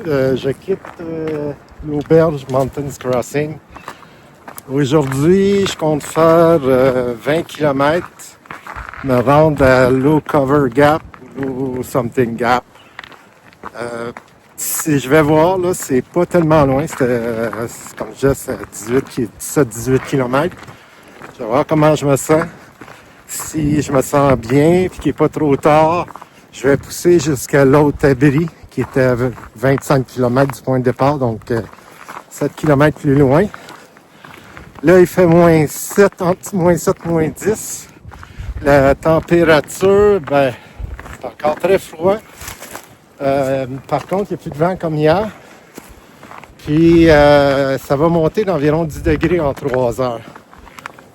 Je quitte l'auberge Mountains Crossing. Aujourd'hui, je compte faire 20 km, me rendre à Low Cover Gap ou Something Gap. Si je vais voir, là, c'est pas tellement loin, c'est comme je disais, 17-18 km. Je vais voir comment je me sens. Si je me sens bien et qu'il n'est pas trop tard, je vais pousser jusqu'à l'autre abri qui était à 25 km du point de départ, donc 7 km plus loin. Là, il fait moins 7, entre moins 7 moins 10. La température, c'est encore très froid. Par contre, il n'y a plus de vent comme hier. Puis, ça va monter d'environ 10 degrés en 3 heures.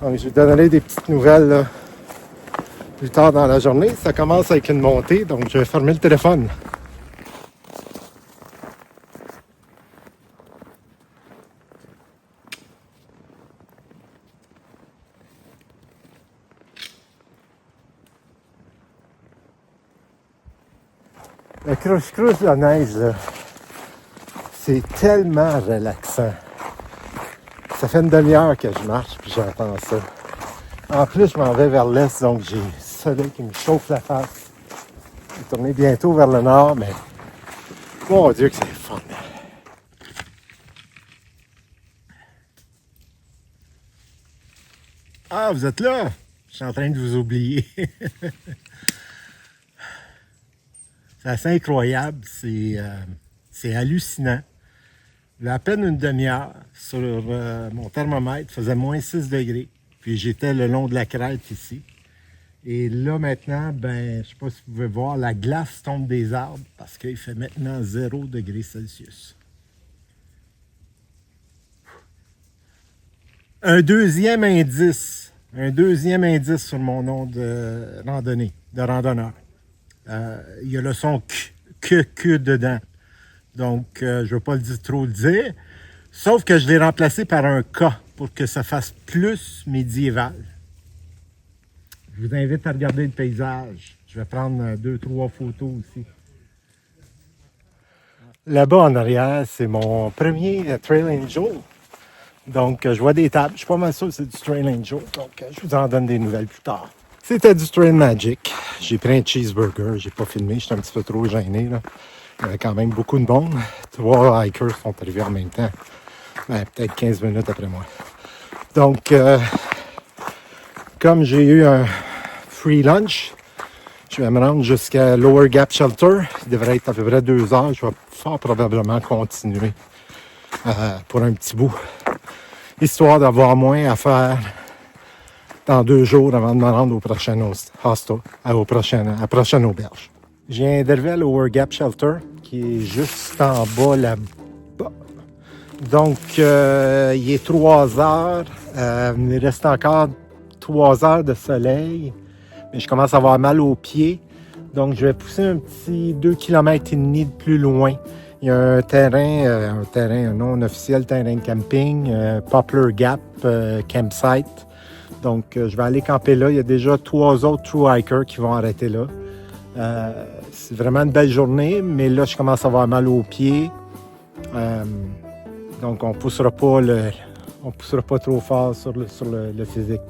Donc, je vous donnerai des petites nouvelles là, plus tard dans la journée. Ça commence avec une montée, donc je vais fermer le téléphone. Le crouche-crouche de la neige, là, c'est tellement relaxant. Ça fait une demi-heure que je marche puis j'entends ça. En plus, je m'en vais vers l'est, donc j'ai le soleil qui me chauffe la face. Je vais tourner bientôt vers le nord, mais mon Dieu que c'est fun. Ah, vous êtes là? Je suis en train de vous oublier. C'est assez incroyable, c'est hallucinant. Il y a à peine une demi-heure, sur mon thermomètre, faisait moins 6 degrés. Puis j'étais le long de la crête ici. Et là maintenant, je ne sais pas si vous pouvez voir, la glace tombe des arbres parce qu'il fait maintenant 0 degré Celsius. Un deuxième indice sur mon nom de randonneur. Il y a le son que dedans. Donc, je ne veux pas trop le dire. Sauf que je l'ai remplacé par un K pour que ça fasse plus médiéval. Je vous invite à regarder le paysage. Je vais prendre 2-3 photos aussi. Là-bas en arrière, c'est mon premier Trail Angel. Donc, je vois des tables. Je suis pas mal sûr que c'est du Trail Angel. Donc, je vous en donne des nouvelles plus tard. C'était du Trail Magic. J'ai pris un cheeseburger. J'ai pas filmé. J'étais un petit peu trop gêné, là. Il y avait quand même beaucoup de monde. 3 hikers sont arrivés en même temps. Peut-être 15 minutes après moi. Donc, comme j'ai eu un free lunch, je vais me rendre jusqu'à Lower Gap Shelter. Il devrait être à peu près 2 heures. Je vais fort probablement continuer pour un petit bout. Histoire d'avoir moins à faire dans 2 jours avant de me rendre au prochain hostel, à la prochaine auberge. Je viens d'arriver à Lower Gap Shelter, qui est juste en bas là-bas. Donc, il est 3 heures. Il reste encore 3 heures de soleil. Mais je commence à avoir mal aux pieds. Donc, je vais pousser un petit 2,5 km de plus loin. Il y a un non officiel terrain de camping, Poplar Gap Campsite. Donc, je vais aller camper là. Il y a déjà 3 autres true hikers qui vont arrêter là. C'est vraiment une belle journée, mais là, je commence à avoir mal aux pieds. Donc, on poussera pas trop fort sur le physique.